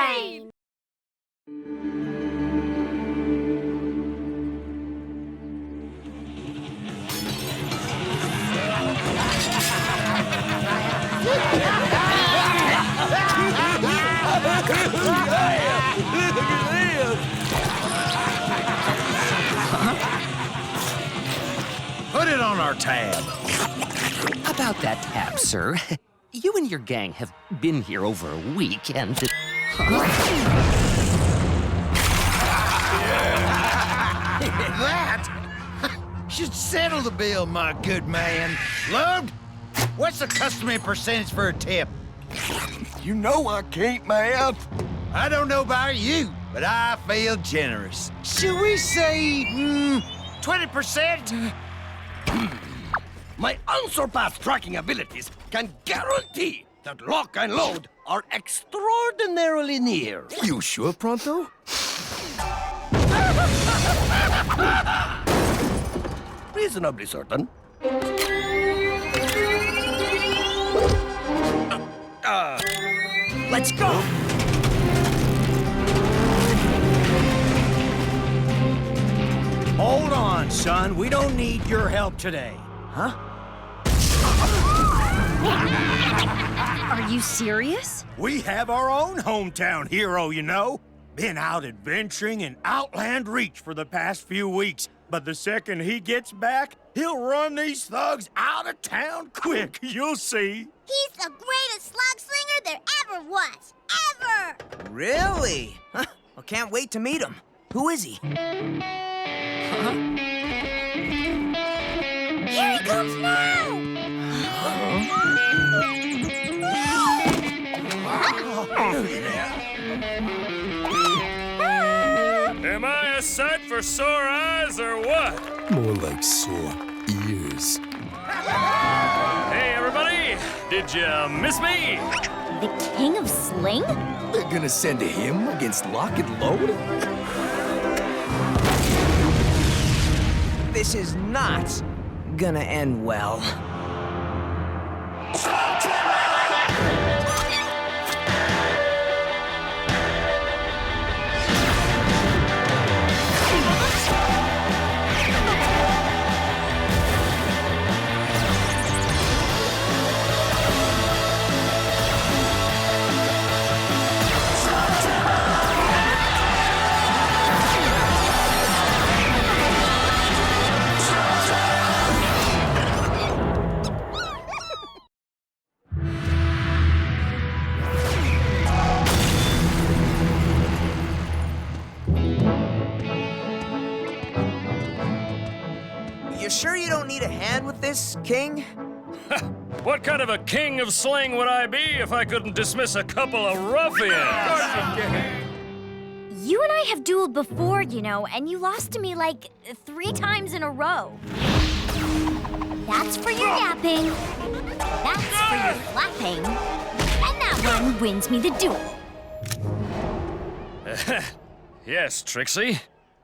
train! Put it on our tab. About that tab, sir. You and your gang have been here over a week, and... That should settle the bill, my good man. Lode, what's the customary percentage for a tip? You know I can't, man. I don't know about you, but I feel generous. Should we say, 20%? My unsurpassed tracking abilities can guarantee that Locke and Lode are extraordinarily near. You sure, Pronto? Reasonably certain. Let's go! Hold on, son. We don't need your help today. Huh? Are you serious? We have our own hometown hero, you know. Been out adventuring in Outland Reach for the past few weeks. But the second he gets back, he'll run these thugs out of town quick. You'll see. He's the greatest Slugslinger there ever was. Ever! Really? Huh? Well, can't wait to meet him. Who is he? Here he comes now! Am I a sight for sore eyes or what? More like sore ears. Hey, everybody! Did you miss me? The King of Sling? They're gonna send him against Locke and Lode? This is not gonna end well. You sure you don't need a hand with this, King? What kind of a king of sling would I be if I couldn't dismiss a couple of ruffians? You and I have dueled before, you know, and you lost to me like 3 times in a row. That's for your yapping. That's for your flapping. And that one wins me the duel. Yes, Trixie.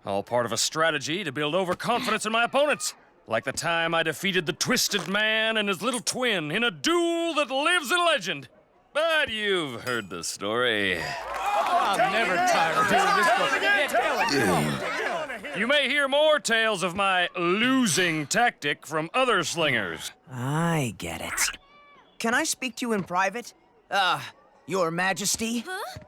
All part of a strategy to build overconfidence in my opponents. Like the time I defeated the Twisted Man and his little twin in a duel that lives in legend. But you've heard the story. I'm never tired of doing this. You may hear more tales of my losing tactic from other slingers. I get it. Can I speak to you in private? Your Majesty? Huh?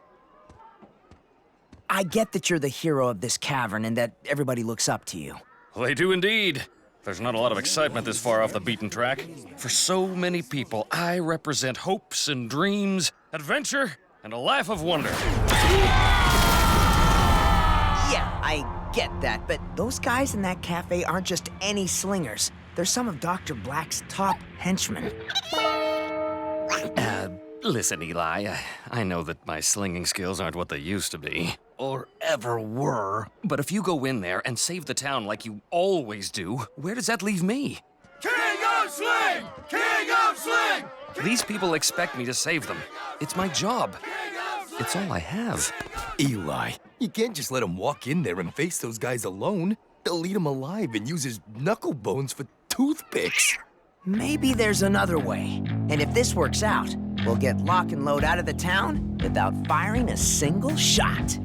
I get that you're the hero of this cavern and that everybody looks up to you. They do indeed. There's not a lot of excitement this far off the beaten track. For so many people, I represent hopes and dreams, adventure, and a life of wonder. Yeah, I get that, but those guys in that cafe aren't just any slingers. They're some of Dr. Black's top henchmen. Listen, Eli, I know that my slinging skills aren't what they used to be. Or ever were. But if you go in there and save the town like you always do, where does that leave me? King of Sling! King of Sling! These people expect me to save them. It's my job. It's all I have. Eli, you can't just let him walk in there and face those guys alone. They'll eat him alive and use his knuckle bones for toothpicks. Maybe there's another way. And if this works out, we'll get Locke and Lode out of the town without firing a single shot.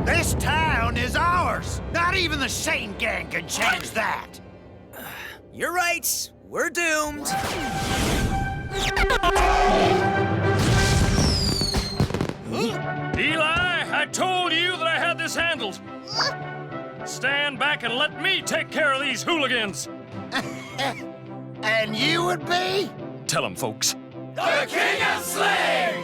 This town is ours. Not even the Shane Gang can change that. You're right. We're doomed. Eli, I told you that I had this handled. Stand back and let me take care of these hooligans. And you would be? Tell them, folks. The King of Sling!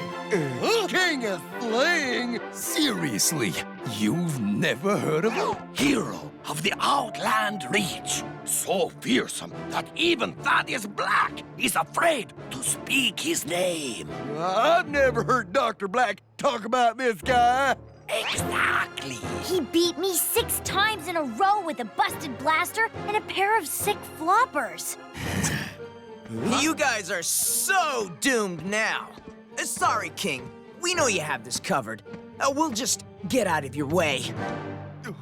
King of Sling? Seriously, you've never heard of him? Hero of the Outland Reach. So fearsome that even Thaddeus Blakk is afraid to speak his name. I've never heard Dr. Blakk talk about this guy. Exactly. He beat me 6 times in a row with a busted blaster and a pair of sick floppers. You guys are so doomed now. Sorry, King. We know you have this covered. We'll just get out of your way.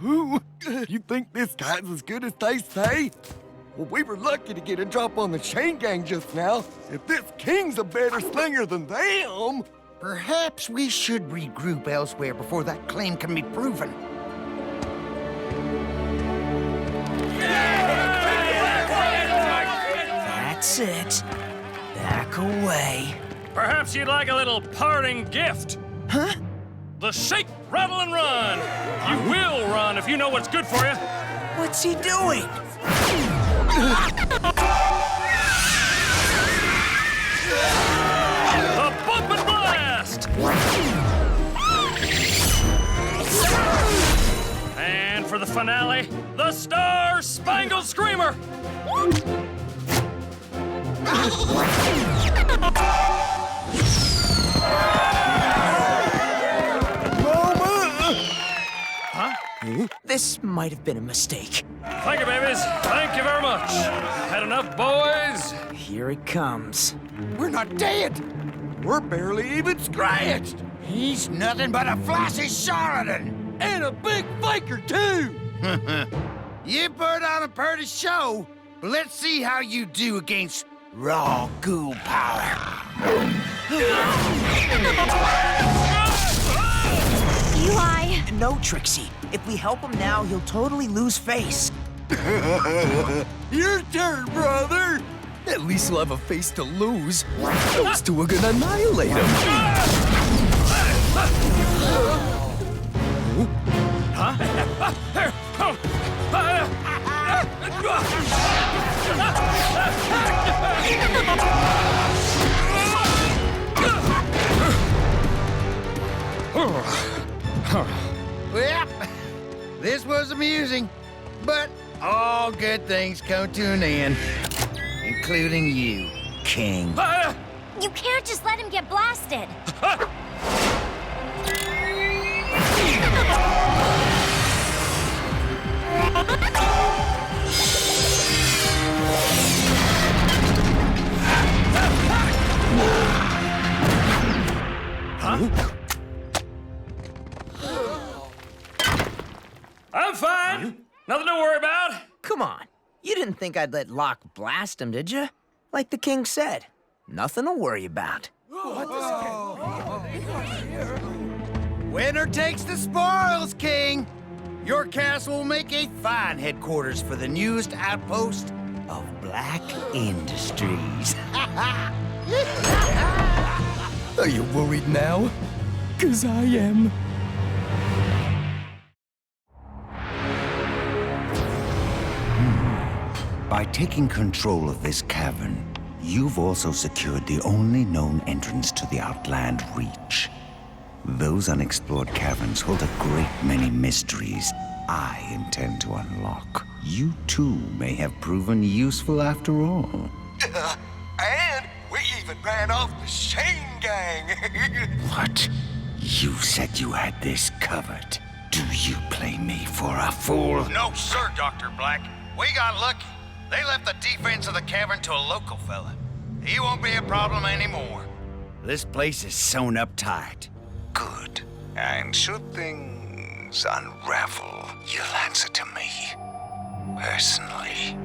You think this guy's as good as they say? Well, we were lucky to get a drop on the Shane Gang just now. If this King's a better slinger than them... Perhaps we should regroup elsewhere before that claim can be proven. That's it. Back away. Perhaps you'd like a little parting gift. Huh? The shake, rattle, and run. You will run if you know what's good for you. What's he doing? The bump and blast. And for the finale, the Star-Spangled Screamer. This might have been a mistake. Thank you, babies. Thank you very much. Had enough, boys? Here it comes. We're not dead. We're barely even scratched. He's nothing but a flashy charlatan. And a big faker, too. You put on a pretty show, but let's see how you do against raw ghoul power. Eli! No, Trixie. If we help him now, he'll totally lose face. Your turn, brother. At least he'll have a face to lose. Those two are gonna annihilate him. Well, this was amusing, but all good things come to an end, including you, King. You can't just let him get blasted. I'm fine. Nothing to worry about. Come on. You didn't think I'd let Locke blast him, did you? Like the King said, nothing to worry about. Winner takes the spoils, King. Your castle will make a fine headquarters for the newest outpost of Blakk Industries. Are you worried now? 'Cause I am. By taking control of this cavern, you've also secured the only known entrance to the Outland Reach. Those unexplored caverns hold a great many mysteries I intend to unlock. You too may have proven useful after all. And we even ran off the Shane Gang. What? You said you had this covered. Do you play me for a fool? No, sir, Dr. Blakk. We got lucky. They left the defense of the cavern to a local fella. He won't be a problem anymore. This place is sewn up tight. Good. And should things plans unravel, you'll answer to me. Personally.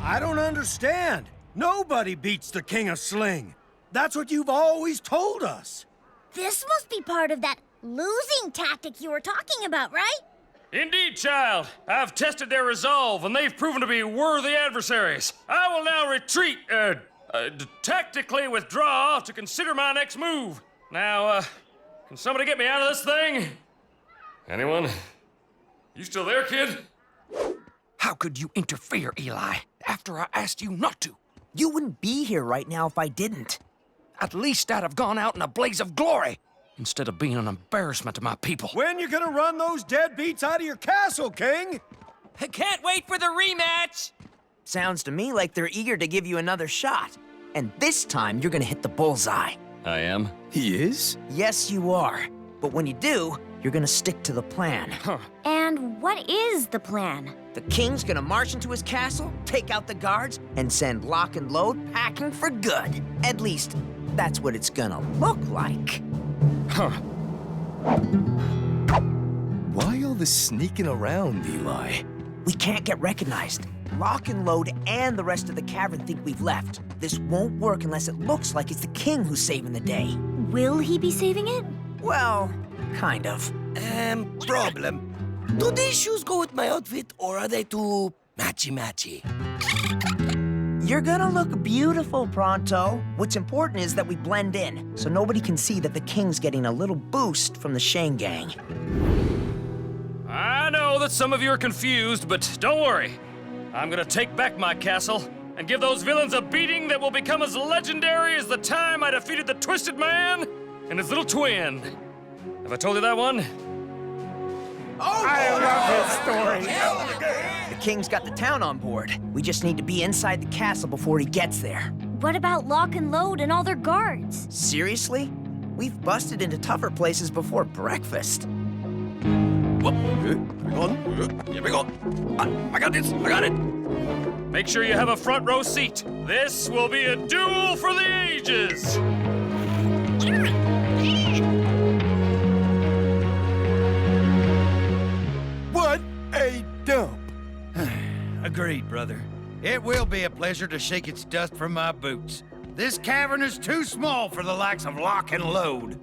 I don't understand. Nobody beats the King of Sling. That's what you've always told us. This must be part of that losing tactic you were talking about, right? Indeed, child. I've tested their resolve, and they've proven to be worthy adversaries. I will now retreat, tactically withdraw to consider my next move. Now, can somebody get me out of this thing? Anyone? You still there, kid? How could you interfere, Eli, after I asked you not to? You wouldn't be here right now if I didn't. At least I'd have gone out in a blaze of glory, instead of being an embarrassment to my people. When you gonna run those deadbeats out of your castle, King? I can't wait for the rematch! Sounds to me like they're eager to give you another shot. And this time, you're gonna hit the bullseye. I am. He is? Yes, you are. But when you do, you're gonna stick to the plan. And what is the plan? The king's gonna march into his castle, take out the guards, and send Locke and Lode packing for good. At least, that's what it's gonna look like. Why all this sneaking around, Eli? We can't get recognized. Locke and Lode and the rest of the cavern think we've left. This won't work unless it looks like it's the king who's saving the day. Will he be saving it? Well, kind of. Problem. Do these shoes go with my outfit, or are they too matchy-matchy? You're gonna look beautiful, Pronto. What's important is that we blend in, so nobody can see that the king's getting a little boost from the Shane gang. I know that some of you are confused, but don't worry. I'm gonna take back my castle and give those villains a beating that will become as legendary as the time I defeated the Twisted Man and his little twin. Have I told you that one? I love his story. The king's got the town on board. We just need to be inside the castle before he gets there. What about Locke and Lode and all their guards? Seriously? We've busted into tougher places before breakfast. Here we go. I got this. I got it. Make sure you have a front row seat. This will be a duel for the ages. What a dump. Agreed, brother. It will be a pleasure to shake its dust from my boots. This cavern is too small for the likes of Locke and Lode.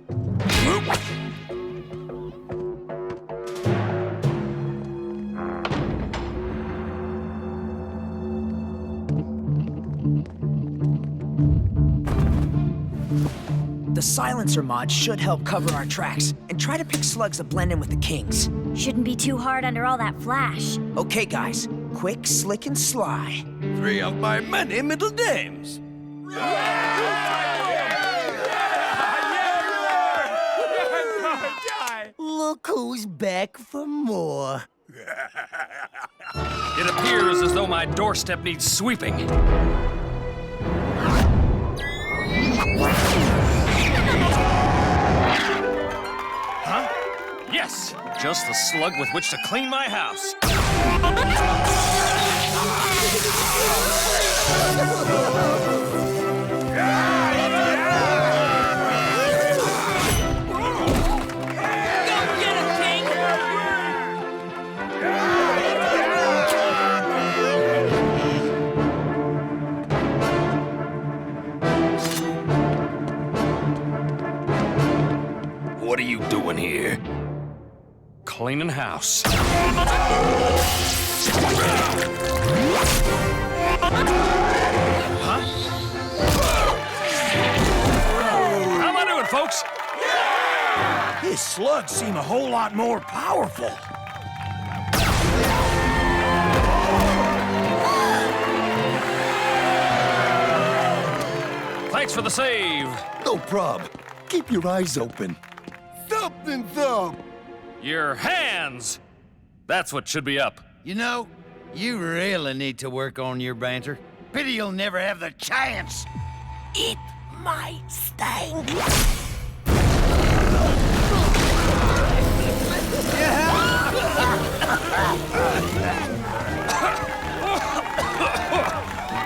The silencer mod should help cover our tracks, and try to pick slugs that blend in with the kings. Shouldn't be too hard under all that flash. Okay, guys. Quick, slick, and sly. 3 of my many middle names. Look who's back for more. It appears as though my doorstep needs sweeping. Huh? Yes, just the slug with which to clean my house. What are you doing here? Cleaning house. How am I doing, folks? His slugs seem a whole lot more powerful. Thanks for the save. No prob. Keep your eyes open. Something thump. Your hands! That's what should be up. You know, you really need to work on your banter. Pity you'll never have the chance. It might stink.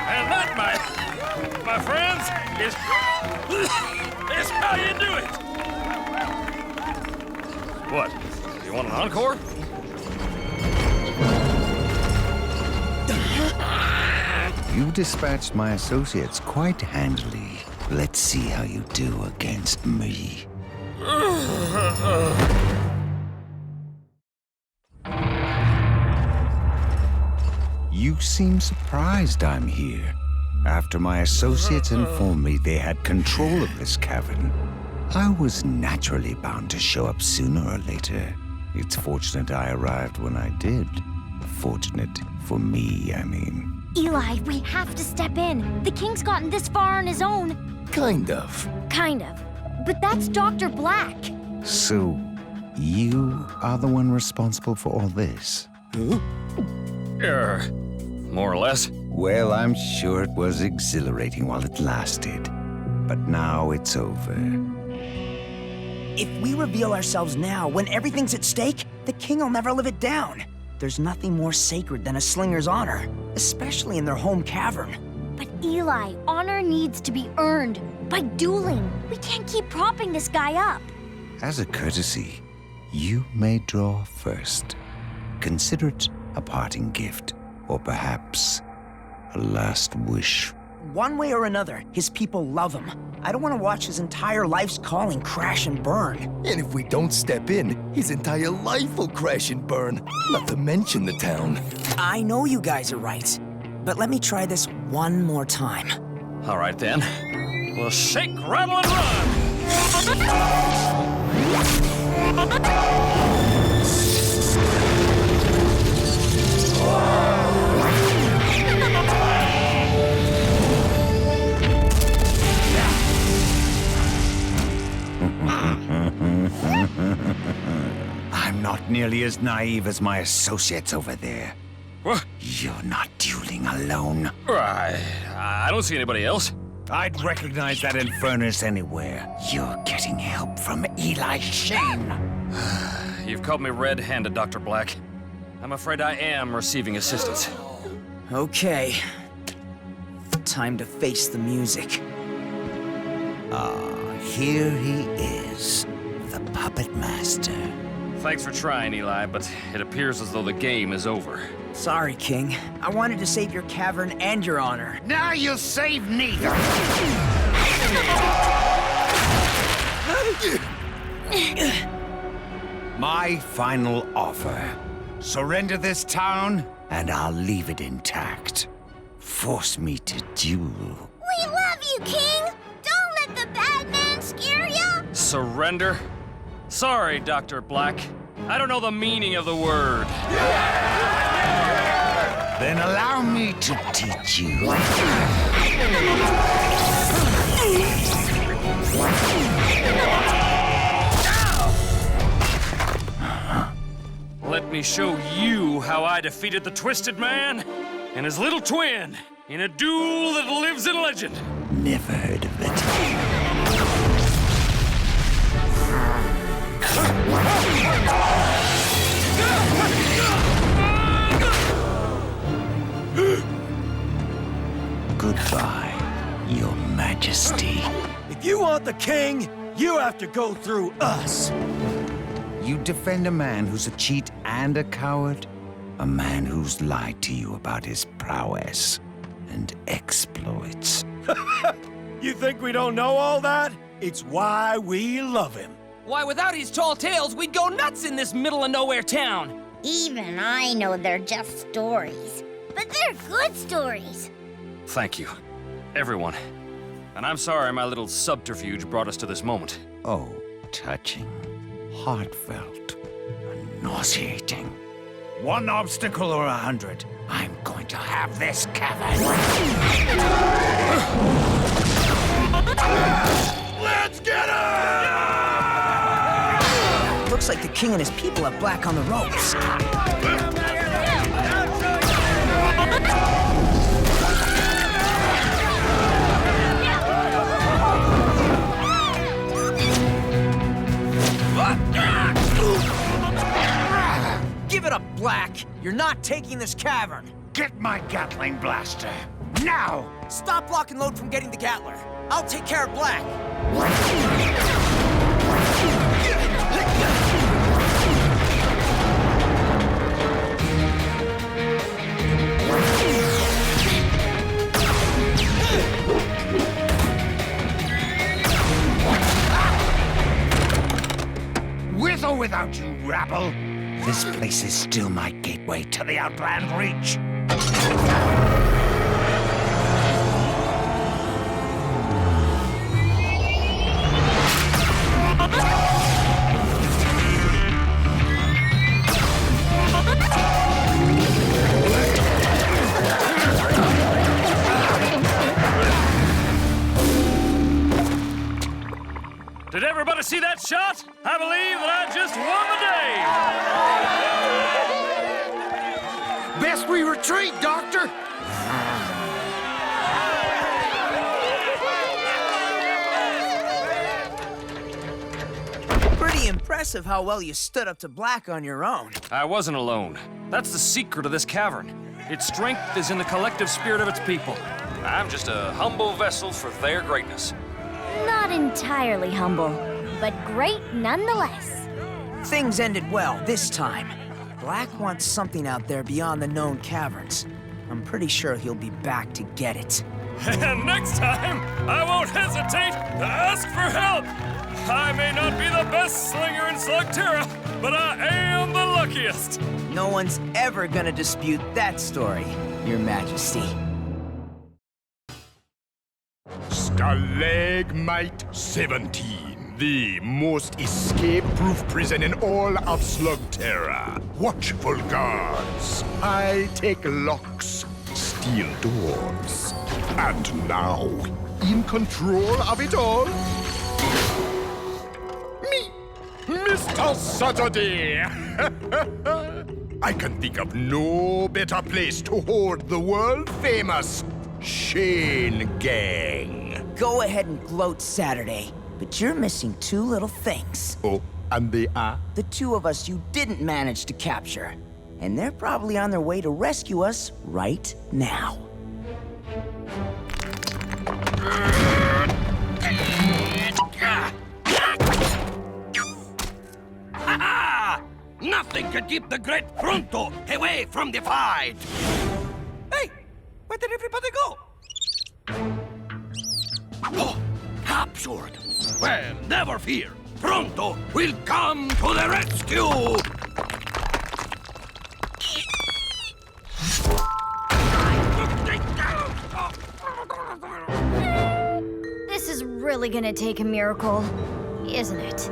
And that, my friends, is how you do it. What? You encore? You dispatched my associates quite handily. Let's see how you do against me. You seem surprised I'm here. After my associates informed me they had control of this cavern, I was naturally bound to show up sooner or later. It's fortunate I arrived when I did. Fortunate for me, I mean. Eli, we have to step in. The king's gotten this far on his own. Kind of. Kind of. But that's Dr. Blakk. So, you are the one responsible for all this? More or less. Well, I'm sure it was exhilarating while it lasted. But now it's over. If we reveal ourselves now, when everything's at stake, the king will never live it down. There's nothing more sacred than a slinger's honor, especially in their home cavern. But Eli, honor needs to be earned by dueling. We can't keep propping this guy up. As a courtesy, you may draw first. Consider it a parting gift, or perhaps a last wish. One way or another, his people love him. I don't want to watch his entire life's calling crash and burn. And if we don't step in, his entire life will crash and burn. Not to mention the town. I know you guys are right, but let me try this one more time. All right, then. We'll shake, rattle, and run! I'm not nearly as naive as my associates over there. What? You're not dueling alone. I don't see anybody else. I'd recognize that infernus anywhere. You're getting help from Eli Shane. You've caught me red-handed, Dr. Blakk. I'm afraid I am receiving assistance. Okay. Time to face the music. Here he is, the puppet master. Thanks for trying, Eli, but it appears as though the game is over. Sorry, King. I wanted to save your cavern and your honor. Now you'll save neither. My final offer. Surrender this town, and I'll leave it intact. Force me to duel. We love you, King! Don't let the bad man scare ya! Surrender? Sorry, Dr. Blakk. I don't know the meaning of the word. Then allow me to teach you. Let me show you how I defeated the Twisted Man and his little twin in a duel that lives in legend. Never heard of it. Goodbye, Your Majesty. If you want the king, you have to go through us. You defend a man who's a cheat and a coward? A man who's lied to you about his prowess and exploits. You think we don't know all that? It's why we love him. Why, without his tall tales, we'd go nuts in this middle-of-nowhere town. Even I know they're just stories. But they're good stories. Thank you, everyone. And I'm sorry my little subterfuge brought us to this moment. Oh, touching, heartfelt, and nauseating. One obstacle or 100. I'm going to have this cavern. Let's get him! Looks like the king and his people have Blakk on the ropes. Give it up, Blakk. You're not taking this cavern. Get my Gatling blaster, now! Stop Locke and Lode from getting the Gatler. I'll take care of Blakk. rival. This place is still my gateway to the Outland Reach. Did everybody see that shot? I believe that I just won the day! Best we retreat, Doctor! Pretty impressive how well you stood up to Blakk on your own. I wasn't alone. That's the secret of this cavern. Its strength is in the collective spirit of its people. I'm just a humble vessel for their greatness. Not entirely humble, but great nonetheless. Things ended well this time. Blakk wants something out there beyond the known caverns. I'm pretty sure he'll be back to get it. And next time, I won't hesitate to ask for help. I may not be the best slinger in Slugterra, but I am the luckiest. No one's ever gonna dispute that story, Your Majesty. Stalagmite 17, the most escape-proof prison in all of Slugterra. Watchful guards, I take locks, steal doors. And now, in control of it all, me, Mr. Saturday. I can think of no better place to hold the world-famous Chain Gang. Go ahead and gloat, Saturday, but you're missing two little things. Oh, and they are? The two of us you didn't manage to capture. And they're probably on their way to rescue us right now. Ha-ha! Nothing can keep the great Pronto away from the fight! Hey! Where did everybody go? Oh, captured! Well, never fear. Pronto will come to the rescue! This is really gonna take a miracle, isn't it?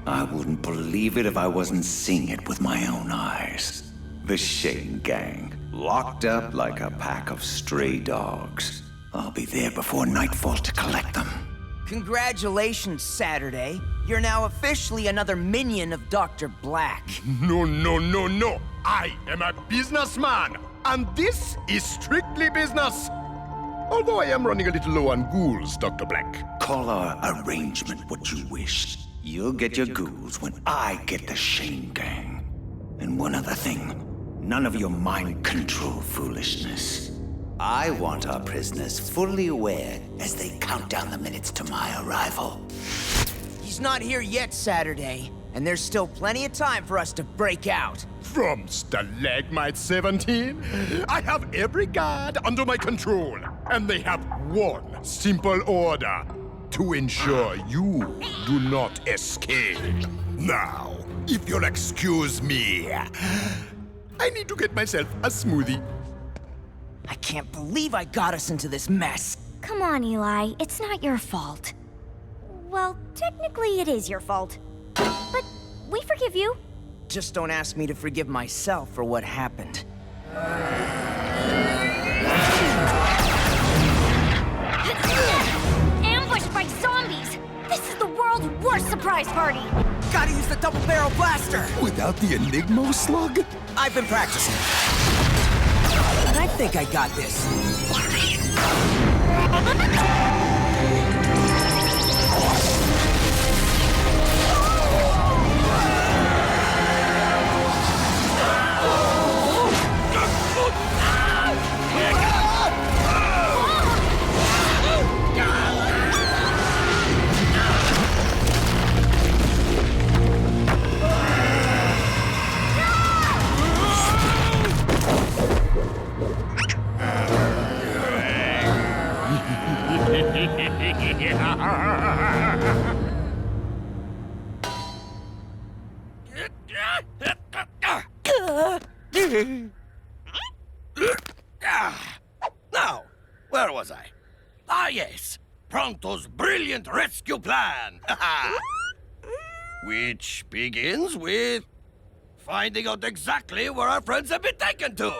I wouldn't believe it if I wasn't seeing it with my own eyes. The Chain Gang, locked up like a pack of stray dogs. I'll be there before nightfall to collect them. Congratulations, Saturday. You're now officially another minion of Dr. Blakk. No, no, no, no. I am a businessman, and this is strictly business. Although I am running a little low on ghouls, Dr. Blakk. Call our arrangement what you wish. You'll get your ghouls when I get the Chain Gang. And one other thing, none of your mind control foolishness. I want our prisoners fully aware as they count down the minutes to my arrival. He's not here yet, Saturday, and there's still plenty of time for us to break out. From Stalagmite 17, I have every guard under my control, and they have one simple order: to ensure you do not escape. Now, if you'll excuse me, I need to get myself a smoothie. I can't believe I got us into this mess. Come on, Eli. It's not your fault. Well, technically it is your fault. But we forgive you. Just don't ask me to forgive myself for what happened. Ambushed by zombies! This is the world's worst surprise party! Gotta use the double-barrel blaster! Without the Enigmo slug? I've been practicing. And I think I got this. Pronto's brilliant rescue plan. Which begins with finding out exactly where our friends have been taken to.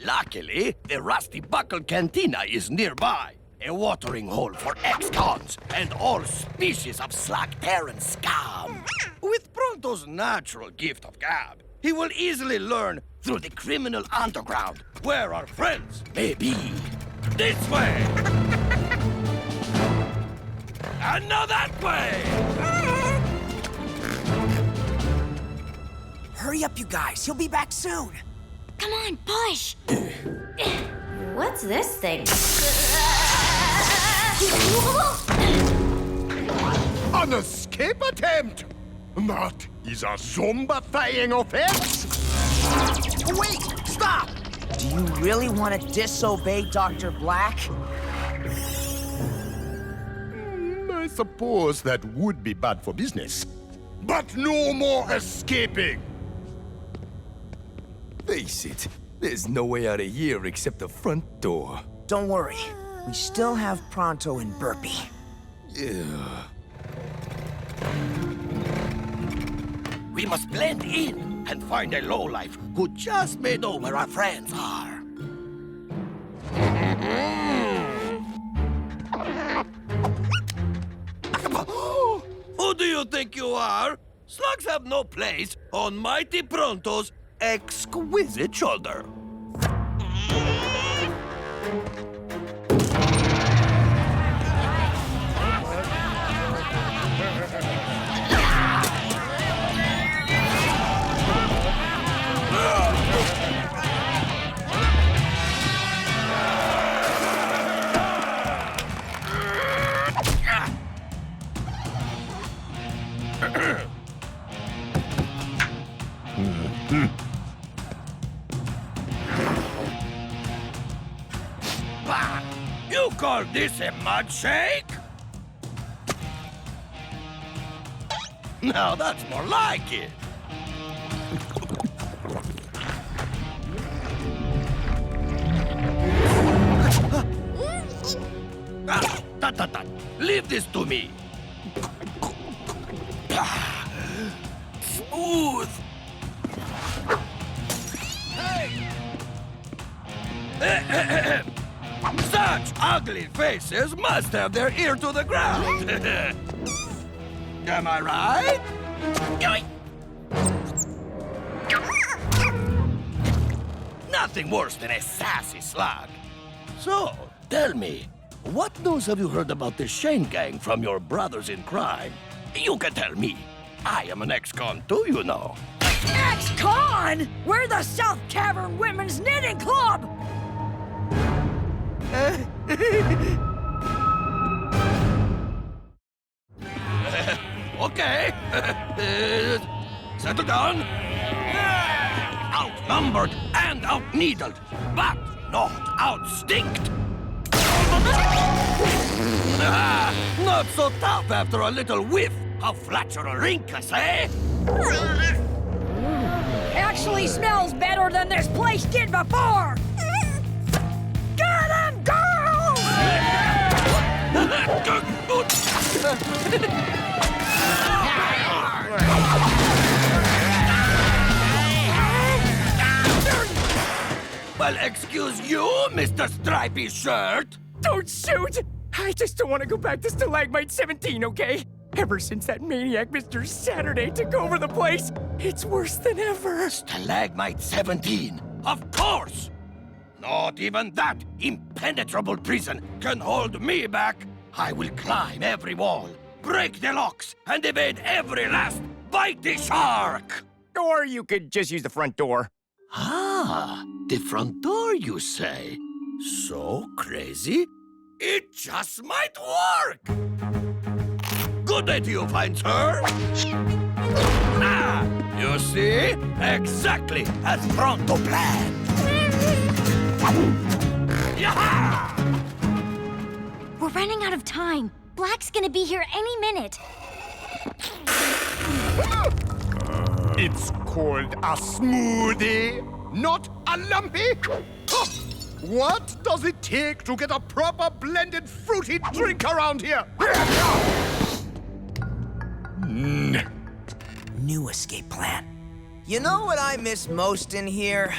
Luckily, the Rusty Buckle Cantina is nearby. A watering hole for ex-cons and all species of Slugterran scum. With Pronto's natural gift of gab, he will easily learn through the criminal underground where our friends may be. This way! And now that way! Hurry up, you guys. He'll be back soon. Come on, push! What's this thing? An escape attempt! That is a zombifying offense! Wait! Stop! Do you really want to disobey Dr. Blakk? I suppose that would be bad for business. But no more escaping! Face it, there's no way out of here except the front door. Don't worry. We still have Pronto and Burpy. Yeah. We must blend in and find a lowlife who just may know where our friends are. Who do you think you are? Slugs have no place on Mighty Pronto's exquisite shoulder. You call this a mud shake? Now that's more like it. Leave this to me. Smooth. Hey. Such ugly faces must have their ear to the ground. Am I right? Nothing worse than a sassy slug. So, tell me, what news have you heard about the Shane gang from your brothers in crime? You can tell me. I am an ex-con too, you know. Ex-con? We're the South Cavern Women's Knitting Club! Okay. Settle down. Outnumbered and outneedled, but not outstinked. Not so tough after a little whiff of Flatulorhynchus, eh? Actually smells better than this place did before! Get him, girls! Well, excuse you, Mr. Stripy Shirt. Don't shoot! I just don't want to go back to Stalagmite 17, okay? Ever since that maniac Mr. Saturday took over the place, it's worse than ever. Stalagmite 17, of course! Not even that impenetrable prison can hold me back. I will climb every wall, break the locks, and evade every last bitey shark! Or you could just use the front door. Ah, the front door, you say? So crazy? It just might work! Good day to you, fine sir! Ah, you see? Exactly as Pronto planned! Yaha! We're running out of time. Black's gonna be here any minute. It's called a smoothie, not a lumpy. What does it take to get a proper blended fruity drink around here? New escape plan. You know what I miss most in here?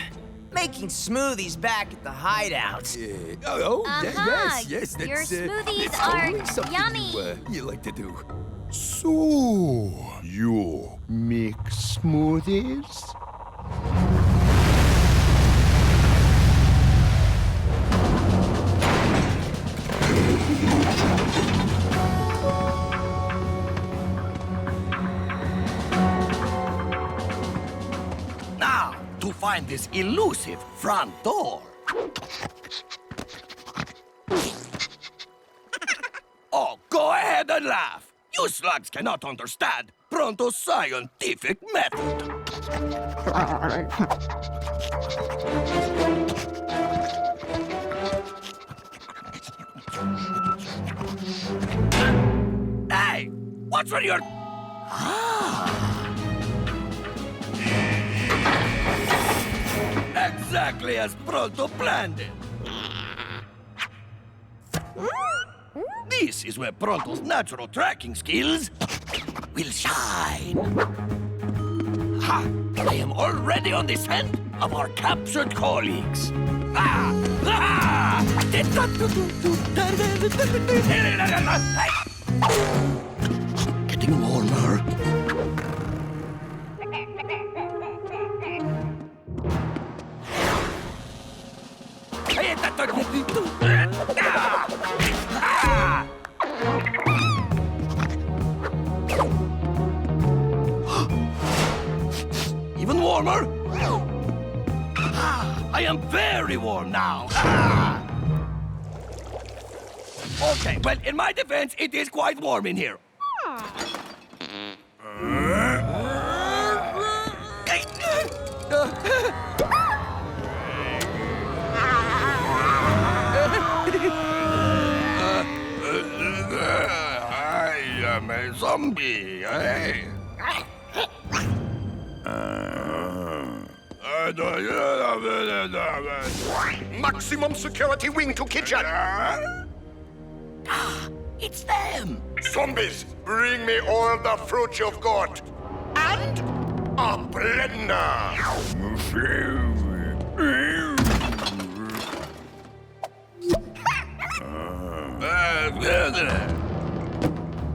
Making smoothies back at the hideout. Yes, that's... Your smoothies it's are totally something yummy. you like to do. So, you make smoothies? Now, to find this elusive front door. Oh, go ahead and laugh. You slugs cannot understand Pronto's scientific method. Hey, what's on your... Exactly as Pronto planned it. This is where Pronto's natural tracking skills will shine. Ha! I am already on the scent of our captured colleagues. Ah! Ah! Getting warmer. Even warmer? I am very warm now. Okay, well, in my defense, it is quite warm in here. I am a zombie, eh? Maximum security wing to kitchen! Ah, it's them! Zombies, bring me all the fruit you've got! And a blender!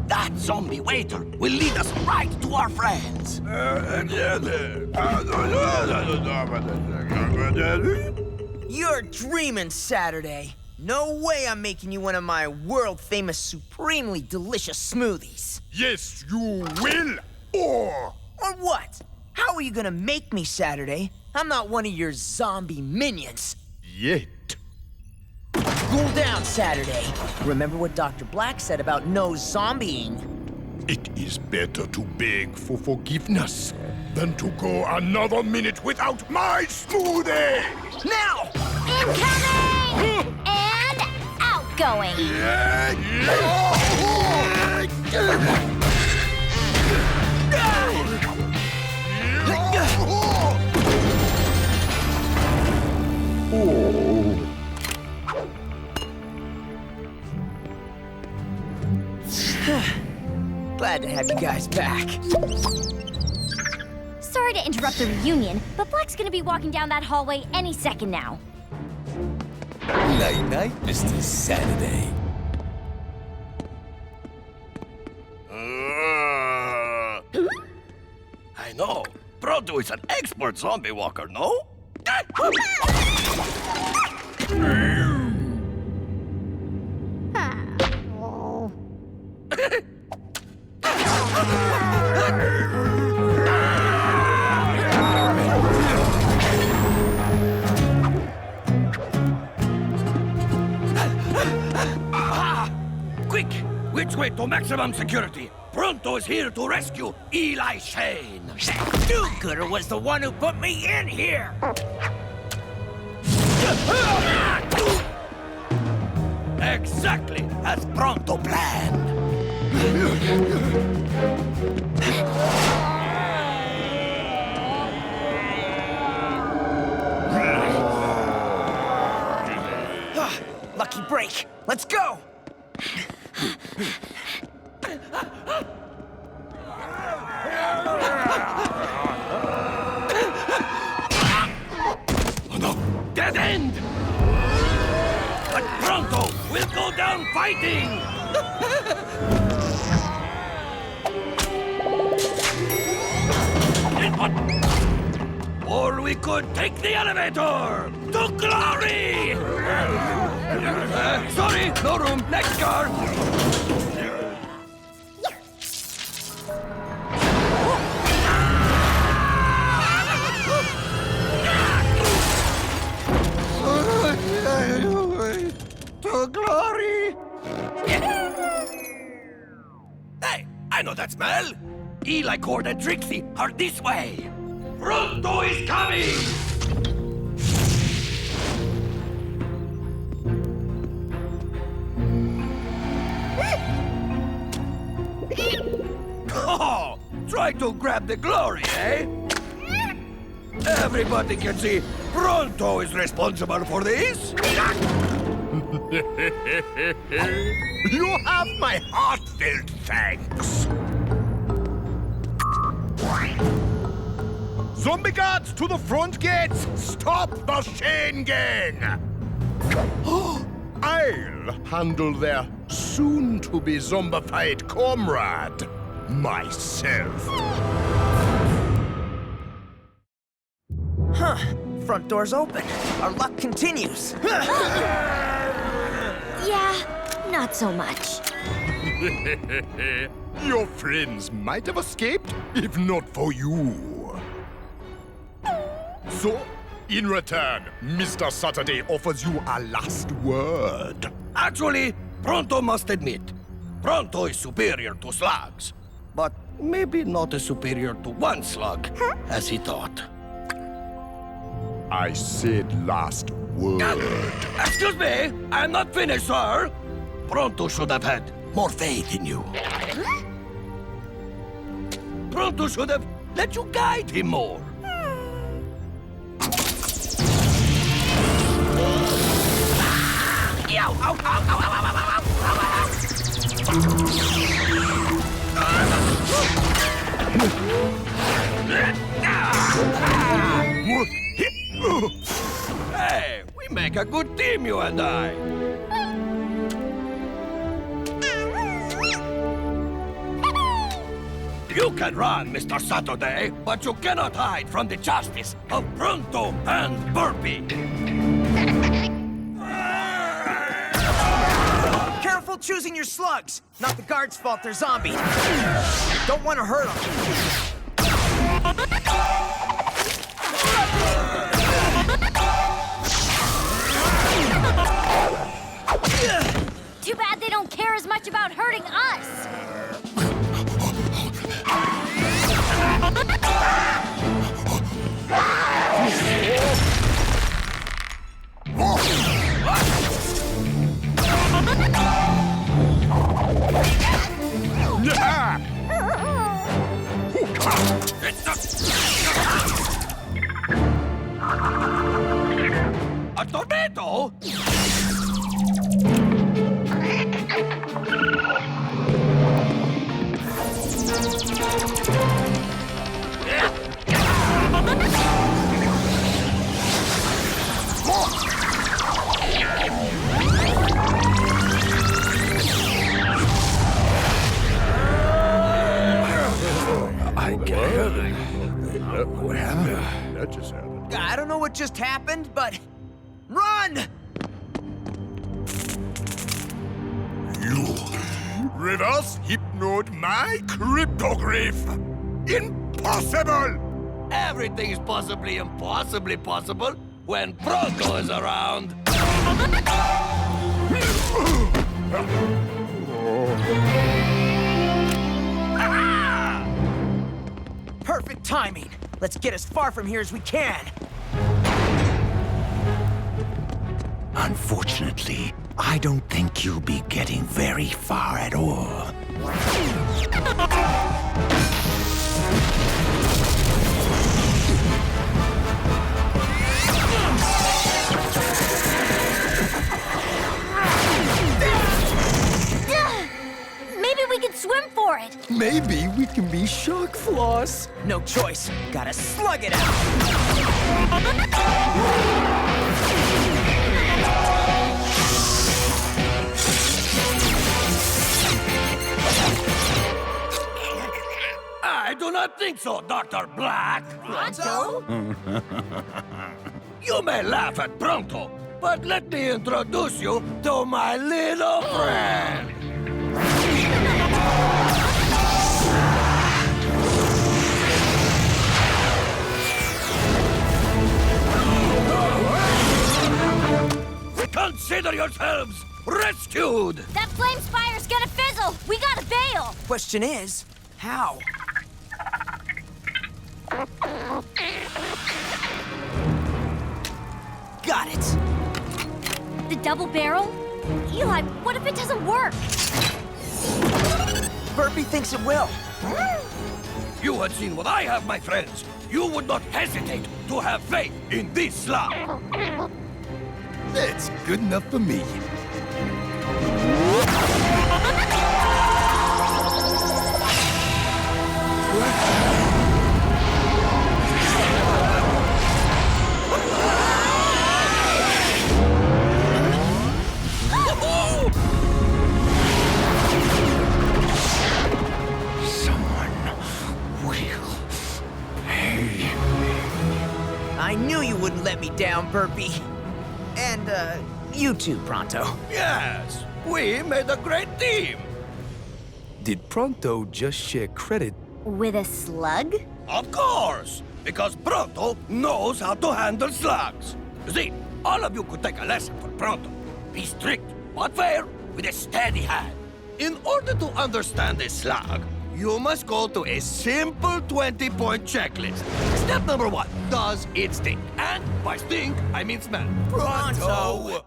That zombie waiter will lead us right to our friends. You're dreaming, Saturday. No way I'm making you one of my world-famous, supremely delicious smoothies. Yes, you will! Or what? How are you gonna make me, Saturday? I'm not one of your zombie minions. yet. Cool down, Saturday. Remember what Dr. Blakk said about no zombieing. It is better to beg for forgiveness than to go another minute without my smoothie! Now! Incoming! And outgoing. Glad to have you guys back. Sorry to interrupt the reunion, but Black's gonna be walking down that hallway any second now. Night-night, Mr. Saturday. I know. Pronto is an expert zombie walker, no? Quick! Which way to maximum security? Pronto is here to rescue Eli Shane. Do-gooder was the one who put me in here! Exactly as Pronto planned. Blakk. Let's go! Oh no! Dead end! But Pronto will go down fighting! Or we could take the elevator! To glory! Sorry, no room. Next car! To glory! Hey, I know that smell! Eli, Cord, and Trixie are this way! Pronto is coming! Oh, try to grab the glory, eh? Everybody can see Pronto is responsible for this. You have my heartfelt thanks. Zombie guards to the front gates! Stop the Shane gang! I'll handle their soon-to-be zombified comrade myself. Huh. Front door's open. Our luck continues. Yeah, not so much. Your friends might have escaped if not for you. So, in return, Mr. Saturday offers you a last word. Actually, Pronto must admit, Pronto is superior to slugs. But maybe not as superior to one slug as he thought. I said last word. Excuse me, I'm not finished, sir. Pronto should have had more faith in you. Pronto should have let you guide him more. Ow, ow, ow, ow, ow, ow, Hey, we make a good team, you and I. You can run, Mr. Saturday, but you cannot hide from the justice of Pronto and Burpy. Careful choosing your slugs. Not the guards' fault they're zombies. Don't want to hurt them. Too bad they don't care as much about hurting us. A tornado? What happened? That just happened. I don't know what just happened, but run! You reverse hypnode my cryptograph. Impossible! Everything is possibly impossibly possible when Pronto is around. Perfect timing. Let's get as far from here as we can. Unfortunately, I don't think you'll be getting very far at all. Maybe we can be Shock Floss. No choice. Gotta slug it out. I do not think so, Dr. Blakk. Pronto? You may laugh at Pronto, but let me introduce you to my little friend. Consider yourselves rescued! That flame spire's gonna fizzle! We gotta bail! Question is, how? Got it. The double barrel? Eli, what if it doesn't work? Burpy thinks it will. You had seen what I have, my friends. You would not hesitate to have faith in this slug. That's good enough for me. I knew you wouldn't let me down, Burpy. And, you too, Pronto. Yes, we made a great team. Did Pronto just share credit? With a slug? Of course, because Pronto knows how to handle slugs. You see, all of you could take a lesson from Pronto. Be strict, but fair, with a steady hand. In order to understand a slug, you must go to a simple 20-point checklist. Step number 1, does it stink? And by stink, I mean smell. Pronto!